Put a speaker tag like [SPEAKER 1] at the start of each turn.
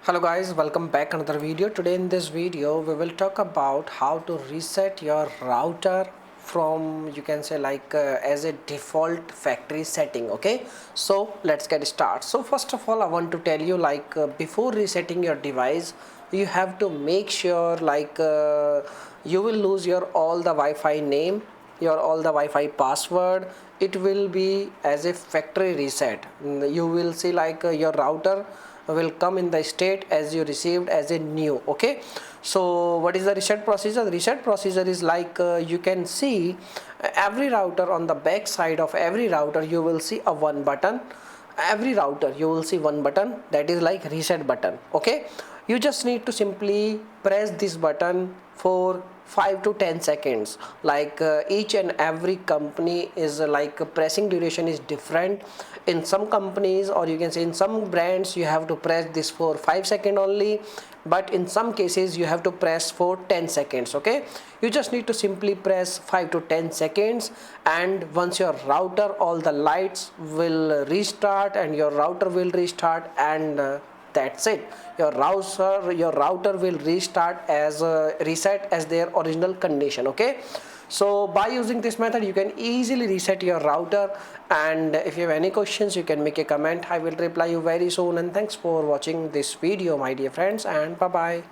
[SPEAKER 1] Hello guys, welcome back another video. Today in this video we will talk about how to reset your router from you can say as a default factory setting. Okay, so let's get started. So first of all I want to tell you before resetting your device you have to make sure you will lose your all the Wi-Fi name, your all the Wi-Fi password. It will be as a factory reset. You will see your router will come in the state as you received as a new. Okay, so what is the reset procedure? The reset procedure is you can see every router. On the back side of every router you will see a one button. Every router you will see one button, that is like reset button. Okay, you just need to simply press this button for 5 to 10 seconds. Each and every company is pressing duration is different. In some companies, or you can say in some brands, you have to press this for 5 seconds only, but in some cases you have to press for 10 seconds. Okay, you just need to simply press 5 to 10 seconds, and once your router, all the lights will restart and your router will restart, and that's it. Your router will restart as reset as their original condition. Okay, so by using this method you can easily reset your router, and if you have any questions you can make a comment. I will reply you very soon, and thanks for watching this video my dear friends, and bye bye.